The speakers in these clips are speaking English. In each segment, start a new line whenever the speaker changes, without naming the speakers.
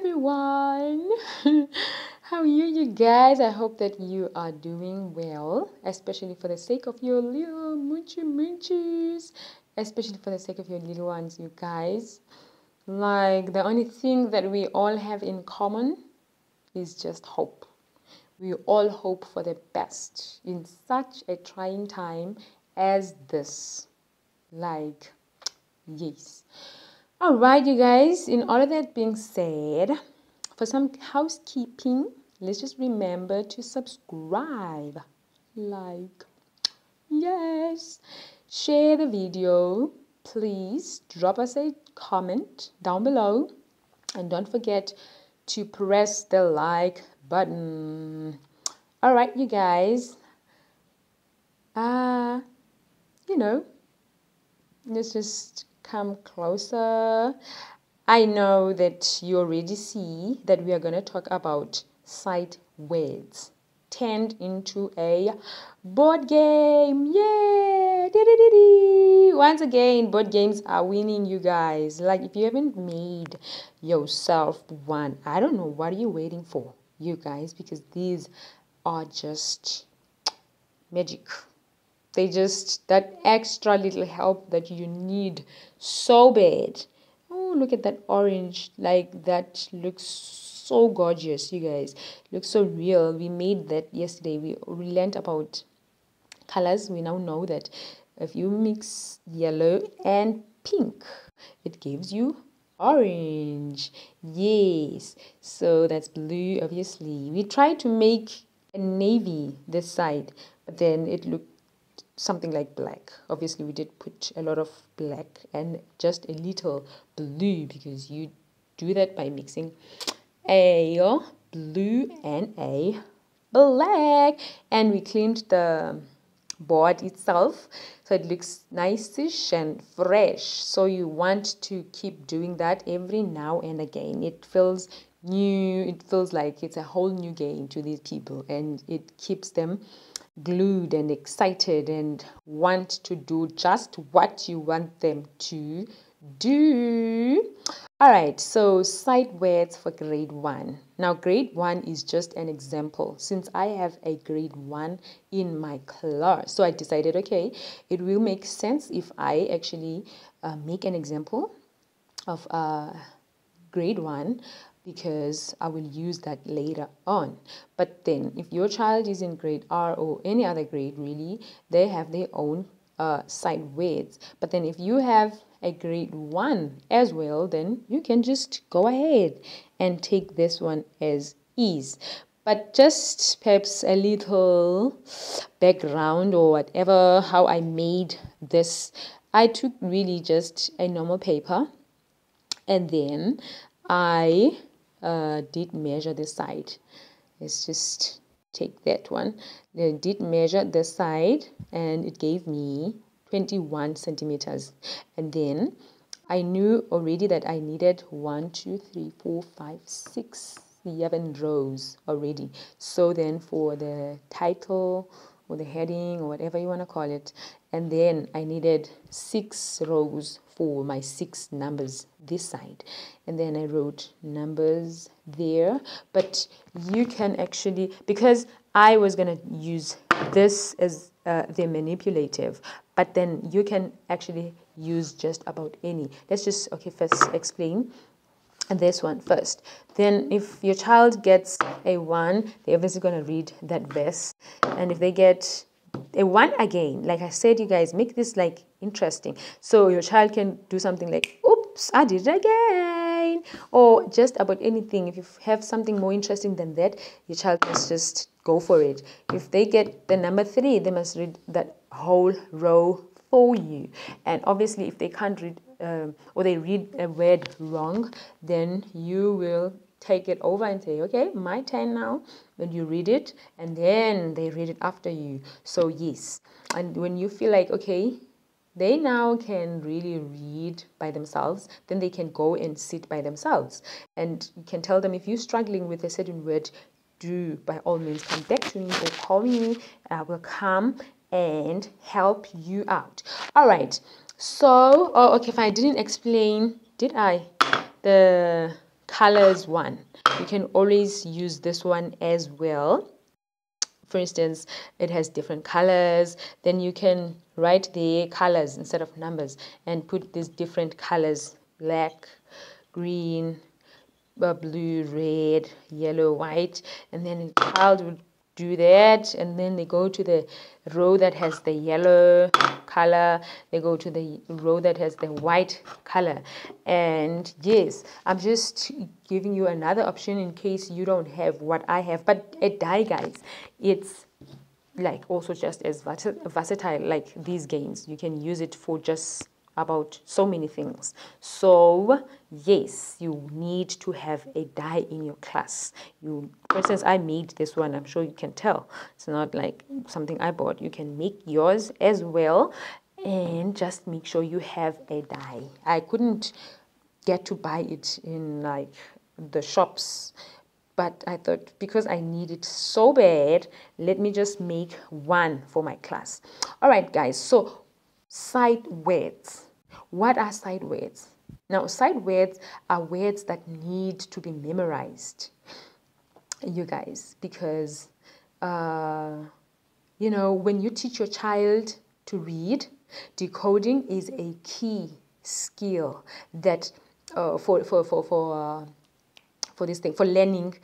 everyone. How are you guys? I hope that you are doing well, especially for the sake of your little munchies, especially for the sake of your little ones, you guys. Like, the only thing that we all have in common is just hope. We all hope for the best in such a trying time as this. Like, yes. All right, you guys, in all of that being said, for some housekeeping, let's just remember to subscribe, like, yes, share the video, please drop us a comment down below, and don't forget to press the like button. All right, you guys, you know, let's just come closer. I know that you already see that we are going to talk about sight words turned into a board game. Yay! Once again, board games are winning, you guys. Like, if you haven't made yourself one, I don't know what are you waiting for, you guys, because these are just magic. They just, that extra little help that you need so bad. Oh, look at that orange. Like, that looks so gorgeous, you guys. Looks so real. We made that yesterday. We learned about colors. We now know that if you mix yellow and pink, it gives you orange. Yes. So that's blue, obviously. We tried to make a navy this side, but then it looked something like black. Obviously, we did put a lot of black and just a little blue, because you do that by mixing a blue and a black. And we cleaned the board itself so it looks nice-ish and fresh. So you want to keep doing that every now and again. It feels new. It feels like it's a whole new game to these people, and it keeps them glued and excited and want to do just what you want them to do. All right, so sight words for grade 1. Now, grade 1 is just an example, since I have a grade 1 in my class. So I decided, okay, it will make sense if I actually make an example of grade 1, because I will use that later on. But then if your child is in grade R or any other grade, really, they have their own sight words. But then if you have a grade 1 as well, then you can just go ahead and take this one as is. But just perhaps a little background or whatever, how I made this. I took really just a normal paper, and then I did measure the side. Let's just take that one. I did measure the side, and it gave me 21 centimeters. And then I knew already that I needed 1, 2, 3, 4, 5, 6, 7 rows already. So then for the title or the heading or whatever you want to call it, and then I needed 6 rows for my 6 numbers this side, and then I wrote numbers there. But you can actually, because I was going to use this as the manipulative, but then you can actually use just about any. Let's just, okay, first explain this one first. Then if your child gets a 1, they're obviously going to read that verse. And if they get a 1 again, like I said, you guys, make this like interesting. So your child can do something like, oops, I did it again. Or just about anything. If you have something more interesting than that, your child must just go for it. If they get the number 3, they must read that whole row for you. And obviously, if they can't read or they read a word wrong, then you will take it over and say, okay, my turn now. When you read it, and then they read it after you. So yes, and when you feel like, okay, they now can really read by themselves, then they can go and sit by themselves. And you can tell them, if you're struggling with a certain word, do by all means come back to me or call me. I will come and help you out. All right. So, oh, okay, if I didn't explain, did I? The colors one. You can always use this one as well. For instance, it has different colors. Then you can write the colors instead of numbers and put these different colors: black, green, blue, red, yellow, white. And then the child would do that, and then they go to the row that has the yellow color, they go to the row that has the white color. And yes, I'm just giving you another option in case you don't have what I have. But a die, guys, it's like also just as versatile like these games. You can use it for just about so many things. So yes, you need to have a die in your class. For instance, I made this one. I'm sure you can tell it's not like something I bought. You can make yours as well, and just make sure you have a die. I couldn't get to buy it in like the shops, but I thought because I need it so bad, let me just make one for my class. All right, guys, so sight words. What are sight words? Now, sight words are words that need to be memorized, you guys, because when you teach your child to read, decoding is a key skill that for this thing, for learning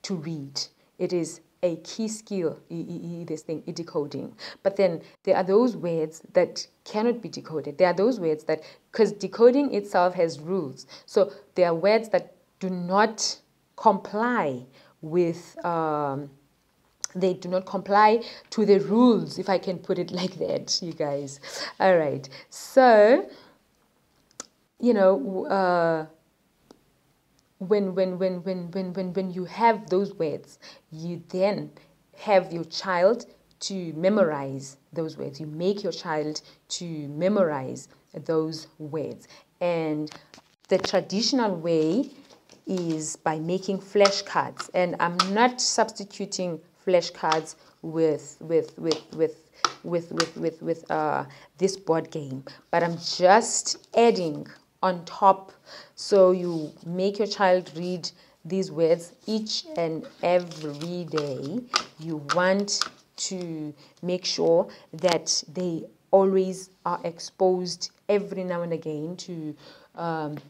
to read. It is a key skill, this thing, decoding. But then there are those words that cannot be decoded. There are those words that, because decoding itself has rules. So there are words that do not comply with, they do not comply to the rules, if I can put it like that, you guys. All right. So, when you have those words, you then have your child to memorize those words. You make your child to memorize those words. And the traditional way is by making flashcards. And I'm not substituting flashcards with this board game, but I'm just adding on top. So you make your child read these words each and every day. You want to make sure that they always are exposed every now and again to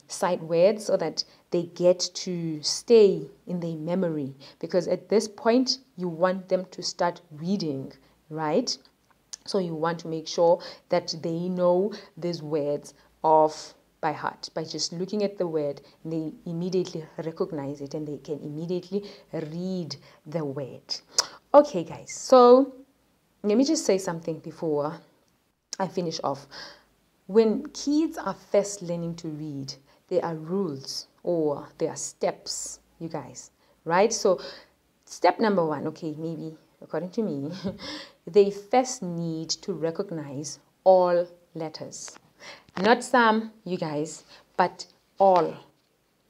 sight words, so that they get to stay in their memory, because at this point you want them to start reading, right? So you want to make sure that they know these words off by heart. By just looking at the word, they immediately recognize it and they can immediately read the word. Okay, guys, so let me just say something before I finish off. When kids are first learning to read, there are rules or there are steps, you guys, right? So step number one, okay, maybe according to me, they first need to recognize all letters. Not some, you guys, but all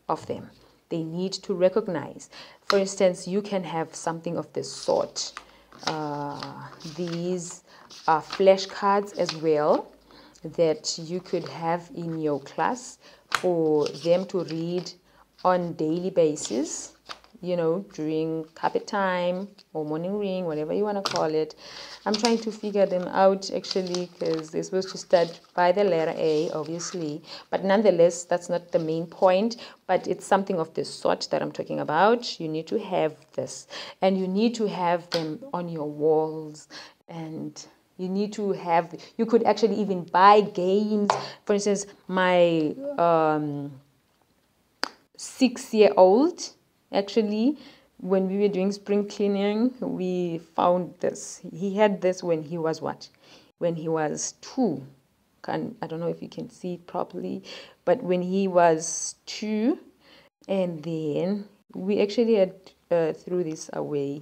of them. They need to recognize. For instance, you can have something of this sort. These are flashcards as well that you could have in your class for them to read on daily basis, during carpet time or morning ring, whatever you want to call it. I'm trying to figure them out actually, because they're supposed to start by the letter A, obviously, but nonetheless, that's not the main point. But it's something of this sort that I'm talking about. You need to have this, and you need to have them on your walls, and you need to have, you could actually even buy games. For instance, my 6-year-old, actually, when we were doing spring cleaning, we found this. He had this when he was what? When he was 2. I don't know if you can see it properly, but when he was 2, and then we actually had threw this away.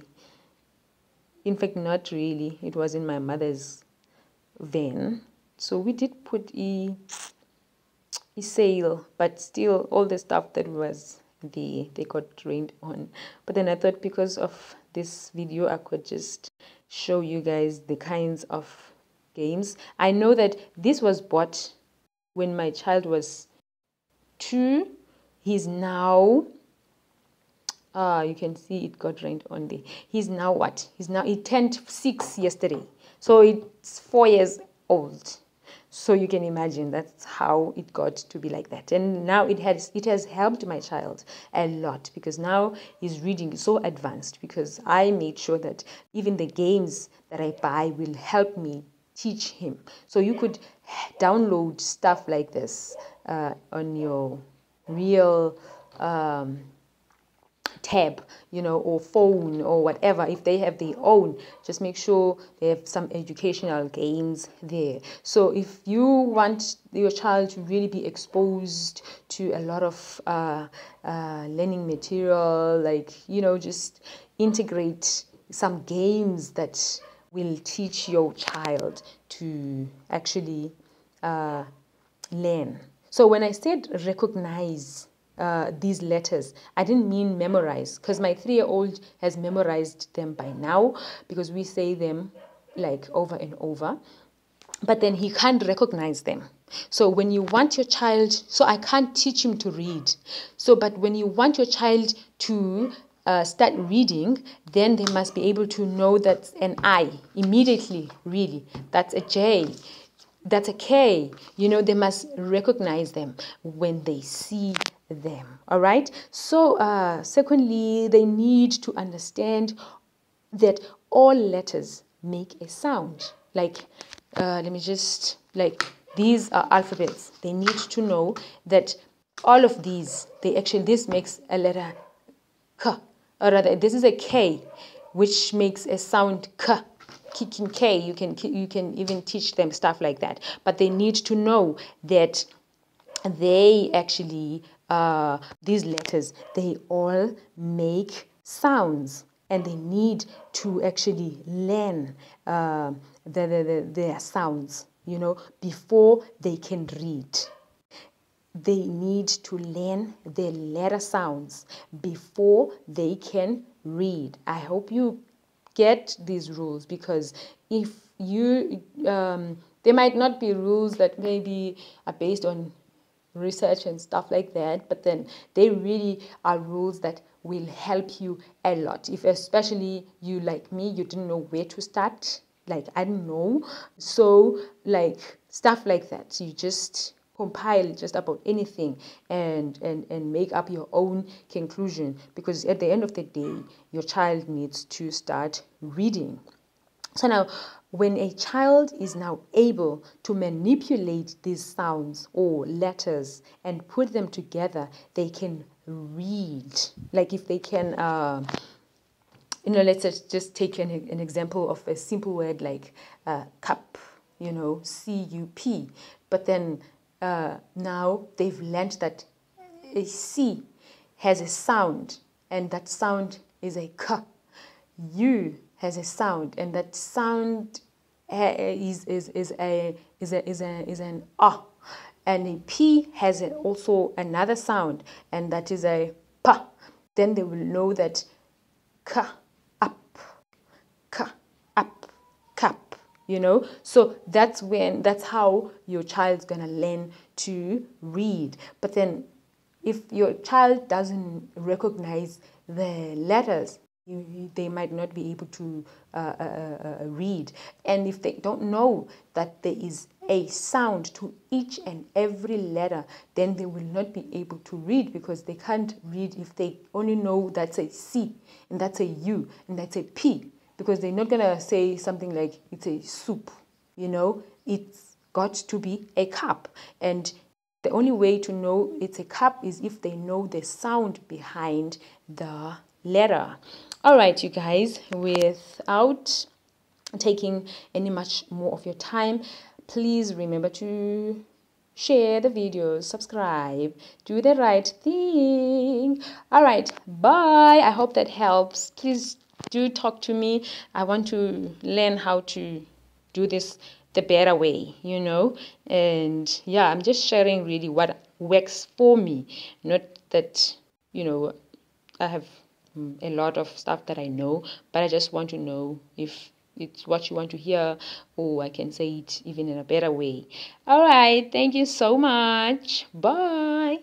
In fact, not really. It was in my mother's van. So we did put a sale, but still all the stuff that was there, they got rained on. But then I thought, because of this video, I could just show you guys the kinds of games. I know that this was bought when my child was 2. He's now You can see it got rained on there. He's now what? He turned 6 yesterday. So it's 4 years old. So you can imagine that's how it got to be like that. And now it has helped my child a lot, because now his reading is so advanced, because I made sure that even the games that I buy will help me teach him. So you could download stuff like this on your real tab, or phone or whatever. If they have their own, just make sure they have some educational games there. So if you want your child to really be exposed to a lot of learning material, like, just integrate some games that will teach your child to actually learn. So when I said recognize these letters, I didn't mean memorize, because my 3-year-old has memorized them by now, because we say them like over and over, but then he can't recognize them. So when you want your child, so I can't teach him to read. So, but when you want your child to start reading, then they must be able to know that's an I immediately, really. That's a J. That's a K. They must recognize them when they see them. All right. So, secondly, they need to understand that all letters make a sound. Like, let me just, like, these are alphabets. They need to know that all of these, this makes a letter K. Or rather, this is a K, which makes a sound K. Kicking K, you can even teach them stuff like that. But they need to know that they actually, these letters, they all make sounds, and they need to actually learn their sounds, before they can read. They need to learn their letter sounds before they can read. I hope you get these rules, because if you, there might not be rules that maybe are based on research and stuff like that, but then they really are rules that will help you a lot. If especially you, like me, you didn't know where to start, like I don't know, so like stuff like that, you just compile just about anything and make up your own conclusion, because at the end of the day your child needs to start reading. So now, when a child is now able to manipulate these sounds or letters and put them together, they can read. Like if they can, let's just take an example of a simple word like cup, C-U-P. But then now they've learned that a C has a sound, and that sound is a K. U has a sound, and that sound is an A, and a P has also another sound, and that is a P. Then they will know that K up, K up, cup. So that's how your child's gonna learn to read. But then if your child doesn't recognize the letters, they might not be able to read. And if they don't know that there is a sound to each and every letter, then they will not be able to read, because they can't read if they only know that's a C, and that's a U, and that's a P, because they're not going to say something like it's a soup. It's got to be a cup. And the only way to know it's a cup is if they know the sound behind the letter. All right, you guys, without taking any much more of your time, please remember to share the videos, subscribe, do the right thing. All right, bye. I hope that helps. Please do talk to me. I want to learn how to do this the better way, and yeah, I'm just sharing really what works for me, not that, I have a lot of stuff that I know, but I just want to know if it's what you want to hear, or I can say it even in a better way. All right, thank you so much. Bye.